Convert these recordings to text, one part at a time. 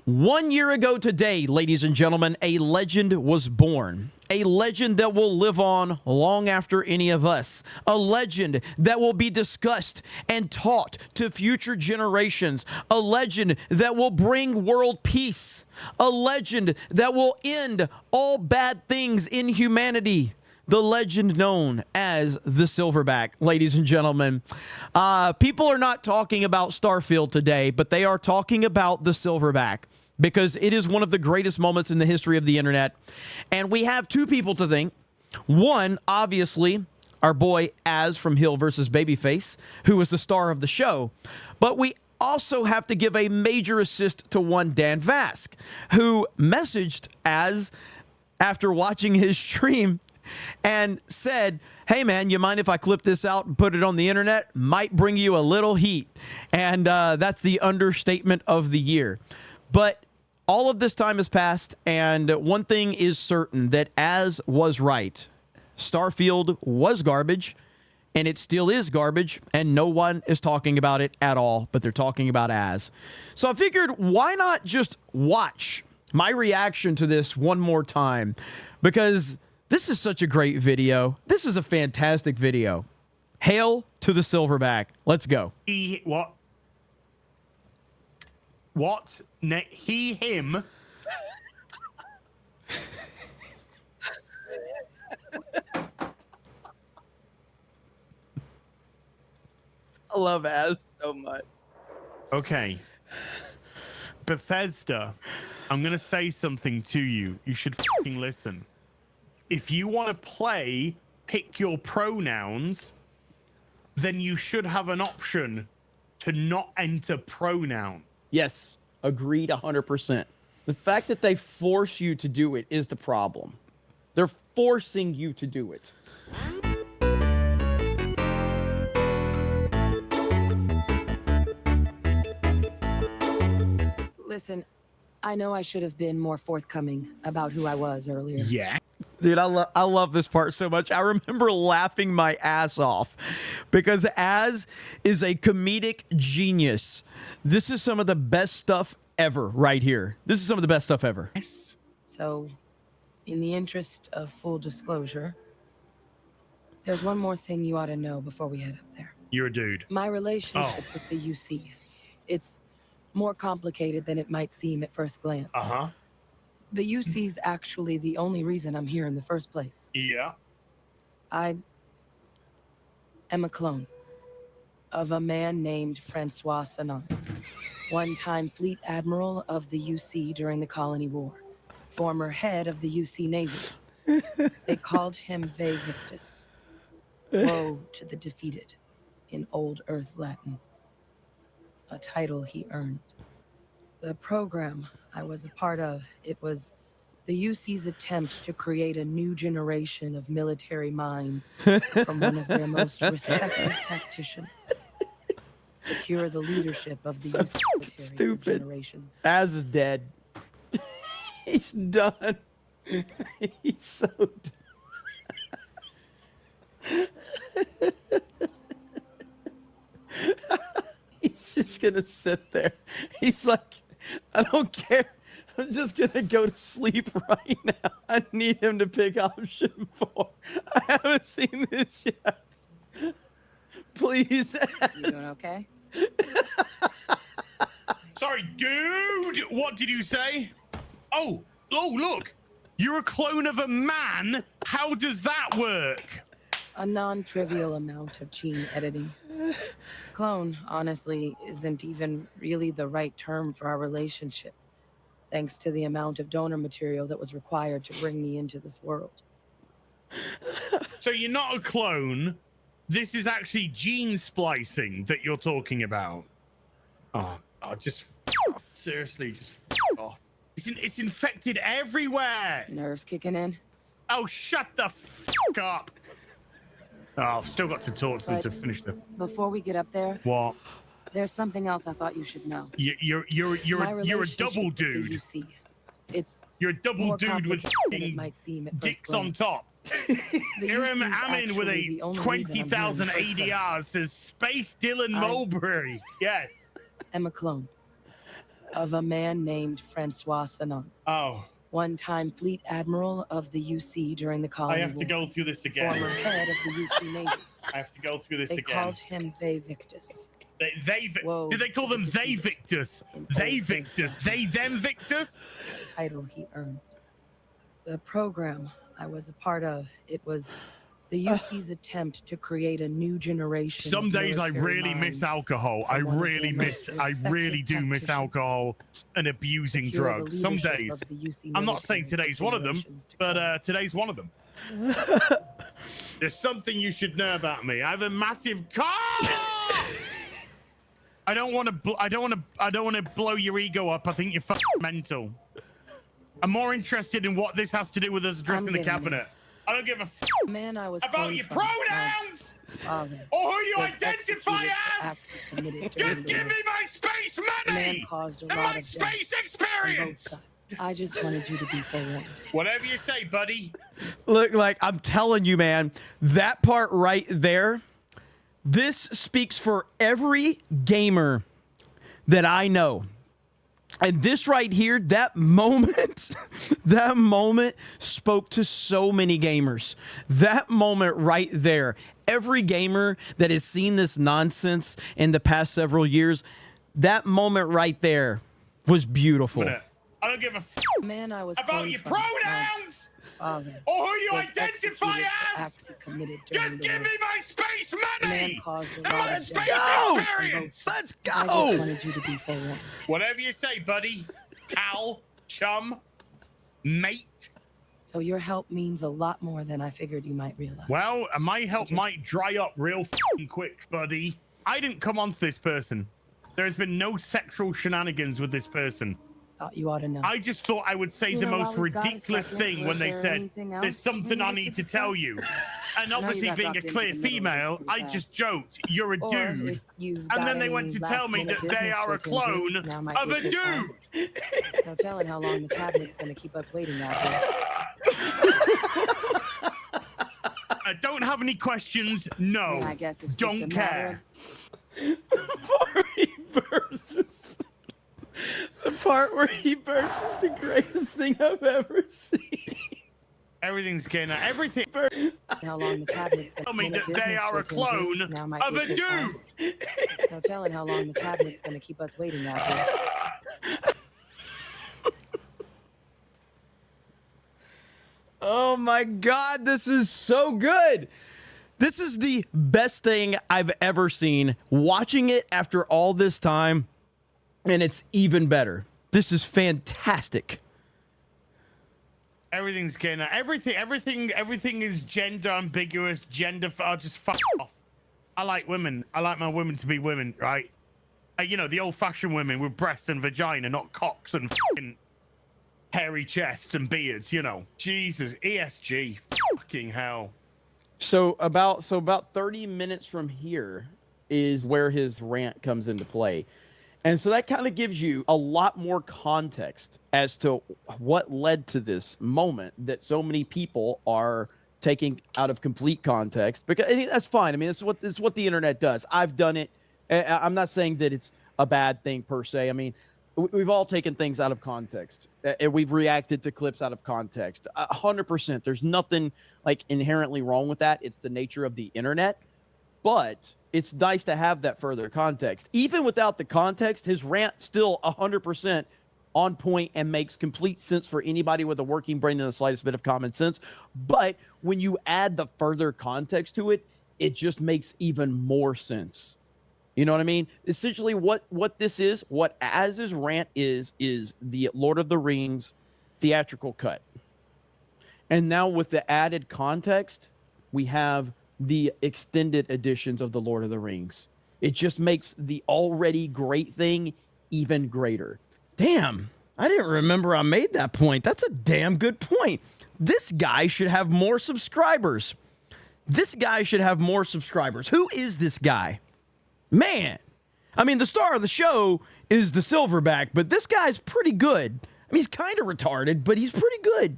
1 year ago today, ladies and gentlemen, a legend was born. A legend that will live on long after any of us. A legend that will be discussed and taught to future generations. A legend that will bring world peace. A legend that will end all bad things in humanity. The legend known as the Silverback, ladies and gentlemen. People are not talking about Starfield today, but they are talking about the Silverback, because it is one of the greatest moments in the history of the internet. And we have two people to thank. One, obviously, our boy Az from Hill versus Babyface, who was the star of the show. But we also have to give a major assist to one Dan Vask, who messaged Az after watching his stream and said, hey man, you mind if I clip this out and put it on the internet? Might bring you a little heat. And that's the understatement of the year. But all of this time has passed, and one thing is certain, that Az was right. Starfield was garbage, and it still is garbage, and no one is talking about it at all, but they're talking about Az. So I figured, why not just watch my reaction to this one more time? Because this is such a great video. This is a fantastic video. Hail to the Silverback. Let's go. What? What? He, him. I love Az so much. Okay. Bethesda, I'm going to say something to you. You should fucking listen. If you want to play pick your pronouns, then you should have an option to not enter pronoun. Yes, agreed 100%. The fact that they force you to do it is the problem. They're forcing you to do it. Listen, I know I should have been more forthcoming about who I was earlier. Yeah. Dude, I love this part so much. I remember laughing my ass off because Az is a comedic genius. This is some of the best stuff ever right here. This is some of the best stuff ever. Yes. So, in the interest of full disclosure, there's one more thing you ought to know before we head up there. You're a dude. My relationship with the UC. It's more complicated than it might seem at first glance. Uh-huh. The UC's actually the only reason I'm here in the first place. Yeah. I am a clone of a man named Francois Sanon, one-time fleet admiral of the UC during the Colony War, former head of the UC Navy. They called him Ve Victus, woe to the defeated, in Old Earth Latin, a title he earned. The program I was a part of, it was the UC's attempt to create a new generation of military minds from one of their most respected tacticians. Secure the leadership of the UC military for generations. Az is dead. He's done. He's so done. He's just gonna sit there. He's like, I don't care. I'm just gonna go to sleep right now. I need him to pick option 4. I haven't seen this yet. Please. You doing okay? Sorry, dude. What did you say? Oh, look. You're a clone of a man. How does that work? A non-trivial amount of gene editing. Clone, honestly, isn't even really the right term for our relationship, thanks to the amount of donor material that was required to bring me into this world. So you're not a clone. This is actually gene splicing that you're talking about. Oh, just off. Seriously, just off. It's infected everywhere. Nerves kicking in. Oh, shut the up. Oh, I've still got to talk to them to finish the. Before we get up there, What? there's something else I thought you should know. You're a double dude. UC. It's You're a double more dude with complicated than it might seem at first dicks on glance. top. Here I'm UC's Amin with actually a the only reason I'm here in the 20,000 first place. ADR says Space Dylan Mulberry. Yes. I'm a clone. of a man named Francois Sanon, Oh, one-time fleet admiral of the UC during the I colony have to war, go through this again. former head of the UC Navy. I have to go through this They again. called him They Victus. Whoa, did they call them They Victus? They Victus. They them Victus? The title he earned. The program I was a part of, it was the UC's attempt to create a new generation. Some of days I military really miss minds alcohol. I from one of the really most I really do miss respected alcohol and abusing secure the drugs. Some leadership days. of the UC I'm not saying military today's for one of them, generations to but come. today's one of them. There's something you should know about me. I have a massive car. I don't want to blow your ego up. I think you're mental. I'm more interested in what this has to do with us addressing the getting cabinet. I don't give a Man, I was about cloned your from, pronouns father or who you was identify executed for as. acts committed during Just the give war. me my space The man money caused a and lot my of death space on both experience. sides. I just wanted you to be forewarned. Whatever you say, buddy. Look, like I'm telling you, man, that part right there, this speaks for every gamer that I know. And this right here, that moment, that moment spoke to so many gamers. That moment right there, every gamer that has seen this nonsense in the past several years, that moment right there was beautiful. I don't give a Man, I was about cloned your from, pronouns father or who you was identify executed for as. acts he committed during Just the give war. me my space The man money caused a and lot my of space death. experience. Let's I just go. wanted you to be forewarned. Whatever you say, buddy. Pal, chum, mate. So your help means a lot more than I figured you might realize. Well, my help just- might dry up real quick, buddy. I didn't come onto this person. There has been no sexual shenanigans with this person. Thought you ought to know. I just thought I would say You the know, most while we've got a ridiculous second, thing was when they there said, anything there's else something we I needed need to to tell discuss? you. And know you obviously got being a dropped into clear the middle of this female, pretty I just fast. joked, you're a Or dude. if you've And got then they any went to tell me last-minute that they business are to a attend to, clone now might of be a good time. dude. No telling how long the cabinet's going to keep us waiting out here. I don't have any questions. No. And I guess it's just Don't a matter care. Part he bursts. The part where he bursts is the greatest thing I've ever seen. Everything's getting everything. of how long the cabinet's going Tell to me that they are a clone now might of be a good time. dude. No telling how long the cabinet's going to keep us waiting out here. Oh my God, this is so good. This is the best thing I've ever seen. Watching it after all this time, and it's even better. This is fantastic. Everything's getting everything is gender ambiguous. I'll just fuck off. I like women. I like my women to be women, right? You know, the old-fashioned women with breasts and vagina, not cocks and fucking hairy chests and beards. You know, Jesus, ESG, fucking hell. So about 30 minutes from here is where his rant comes into play. And so that kind of gives you a lot more context as to what led to this moment that so many people are taking out of complete context. Because that's fine. I mean, it's what the internet does. I've done it. I'm not saying that it's a bad thing per se. I mean, we've all taken things out of context. We've reacted to clips out of context. 100%. There's nothing like inherently wrong with that. It's the nature of the internet. But it's nice to have that further context. Even without the context, his rant still 100% on point and makes complete sense for anybody with a working brain and the slightest bit of common sense. But when you add the further context to it, it just makes even more sense. You know what I mean? Essentially, what this is, what Az's rant is the Lord of the Rings theatrical cut. And now with the added context, we have the extended editions of the Lord of the Rings. It just makes the already great thing even greater. Damn, I didn't remember I made that point. That's a damn good point. This guy should have more subscribers. This guy should have more subscribers. Who is this guy? Man, I mean, the star of the show is the Silverback, but this guy's pretty good. I mean, he's kind of retarded, but he's pretty good.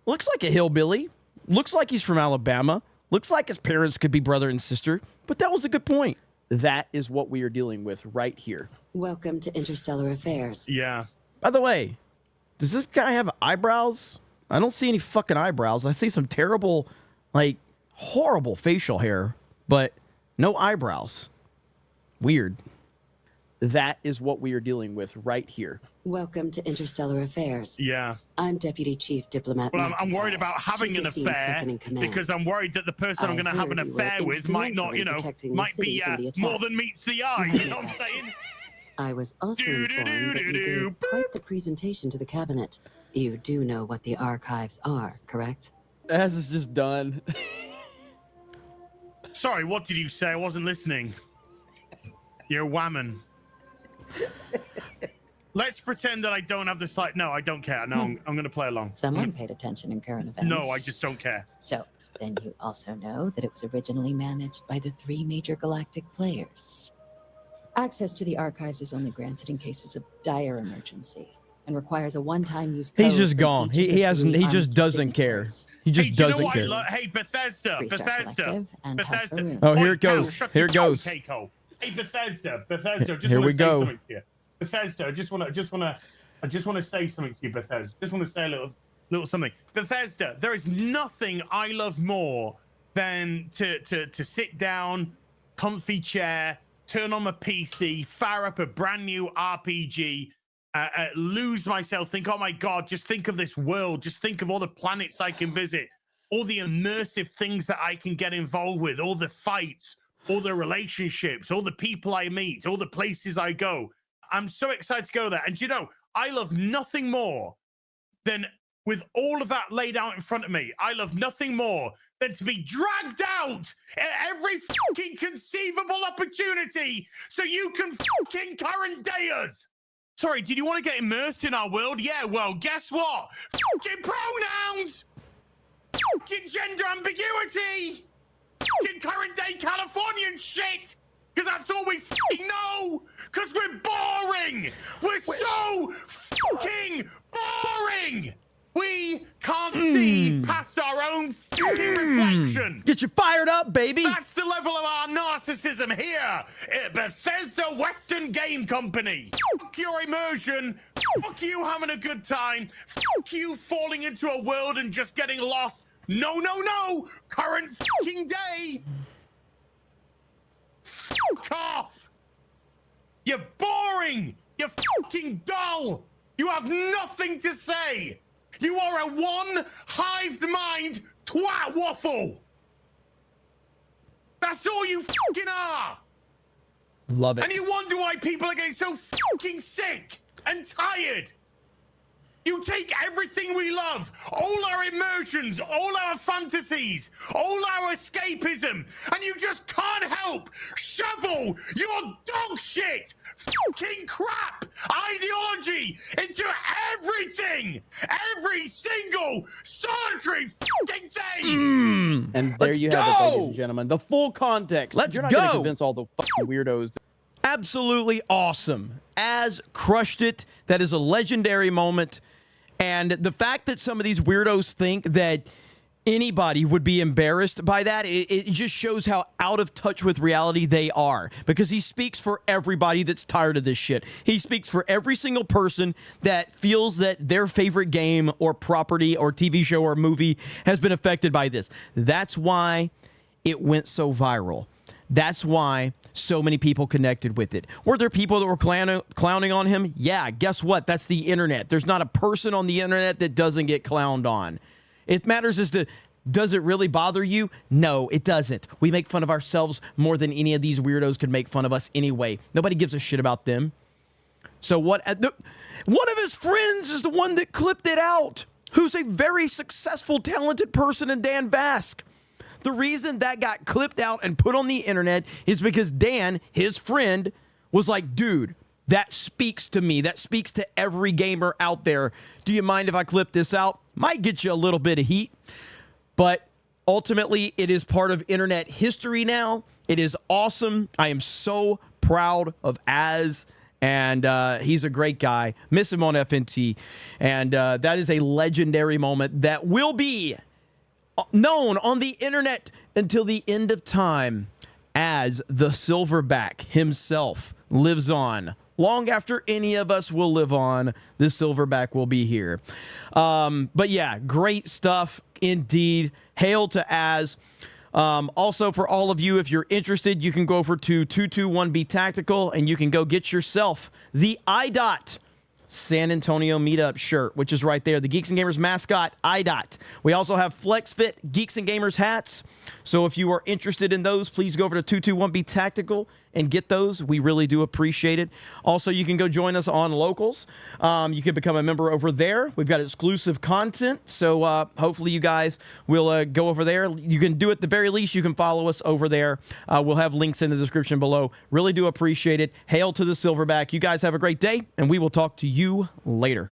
Looks like a hillbilly. Looks like he's from Alabama. Looks like his parents could be brother and sister, but that was a good point. That is what we are dealing with right here. Welcome to Interstellar Affairs. Yeah. By the way, does this guy have eyebrows? I don't see any fucking eyebrows. I see some terrible, like, horrible facial hair, but no eyebrows. Weird. That is what we are dealing with right here. Welcome to Interstellar Affairs. Yeah. I'm Deputy Chief Diplomat. Well, I'm worried McIntyre, about having Chief an of Scene's affair second-in-command. because I'm worried that the person I'm I going to have an heard you were affair with might not, instrumental in protecting the might city be from the attack. more than meets the eye. You know what I'm saying? I was also informed that you gave quite the presentation to the cabinet. You do know what the archives are, correct? As is just done. Sorry, what did you say? I wasn't listening. You're a whammon. Let's pretend that I don't have the slight. No, I don't care. No, I'm going to play along. Someone paid attention in current events. No, I just don't care. So, then you also know that it was originally managed by the 3 major galactic players. Access to the archives is only granted in cases of dire emergency and requires a one-time use code. He's just from gone. each of the He hasn't. 3 He just armed doesn't care. signatories. He just Hey, do you know doesn't what I care. love? Hey, Bethesda. Freestar Bethesda. Collective and House Bethesda. Faroon. Oh, here Oi, it goes. shut Here your it goes. fucking cake hole. Hey, Bethesda. Bethesda. Just Here want we to say go. something to you. Bethesda. I just want to say something to you, Bethesda. Just want to say a little something. Bethesda. There is nothing I love more than to sit down, comfy chair, turn on my PC, fire up a brand new RPG, lose myself, think, oh my God, just think of this world, just think of all the planets I can visit, all the immersive things that I can get involved with, all the fights, all the relationships, all the people I meet, all the places I go. I'm so excited to go there. And you know, I love nothing more than, with all of that laid out in front of me, I love nothing more than to be dragged out at every fucking conceivable opportunity so you can fucking current day us. Sorry, did you want to get immersed in our world? Yeah, well, guess what? Fucking pronouns! Fucking gender ambiguity! Fucking current day Californian shit! Because that's all we fucking know! Because we're boring! We're so fucking boring! We can't see past our own fucking reflection. Get you fired up, baby. That's the level of our narcissism here at Bethesda Western Game Company. Fuck your immersion. Fuck you having a good time. Fuck you falling into a world and just getting lost. No, no, no. Current fucking day. Fuck off. You're boring. You're fucking dull. You have nothing to say. You are a one-hived mind twat waffle. That's all you fucking are. Love it. And you wonder why people are getting so fucking sick and tired. You take everything we love, all our immersions, all our fantasies, all our escapism, and you just can't help shovel your dog shit, fucking crap ideology into everything, every single solitary fucking thing. And there Let's you have it, ladies go! and gentlemen. The full context. Let's You're not gonna go! convince all the fucking weirdos. Absolutely awesome. Az crushed it. That is a legendary moment. And the fact that some of these weirdos think that anybody would be embarrassed by that, it just shows how out of touch with reality they are. Because he speaks for everybody that's tired of this shit. He speaks for every single person that feels that their favorite game or property or TV show or movie has been affected by this. That's why it went so viral. That's why so many people connected with it. Were there people that were clowning on him? Yeah, guess what? That's the internet. There's not a person on the internet that doesn't get clowned on. It matters as to, does it really bother you? No, it doesn't. We make fun of ourselves more than any of these weirdos could make fun of us anyway. Nobody gives a shit about them. So what? One of his friends is the one that clipped it out, who's a very successful, talented person in Dan Vasc. The reason that got clipped out and put on the internet is because Dan, his friend, was like, dude, that speaks to me. That speaks to every gamer out there. Do you mind if I clip this out? Might get you a little bit of heat, but ultimately it is part of internet history now. It is awesome. I am so proud of Az, and he's a great guy. Miss him on FNT, and that is a legendary moment that will be known on the internet until the end of time as the Silverback himself lives on. Long after any of us will live on, this Silverback will be here. But yeah, great stuff indeed. Hail to Az. Also, for all of you, if you're interested, you can go over to 221B Tactical and you can go get yourself the IDOT San Antonio Meetup shirt, which is right there. The Geeks and Gamers mascot, IDOT. We also have FlexFit Geeks and Gamers hats. So if you are interested in those, please go over to 221B Tactical and get those. We really do appreciate it. Also, you can go join us on Locals. You can become a member over there. We've got exclusive content. So hopefully you guys will go over there. You can do it at the very least. You can follow us over there. We'll have links in the description below. Really do appreciate it. Hail to the Silverback. You guys have a great day, and we will talk to you later.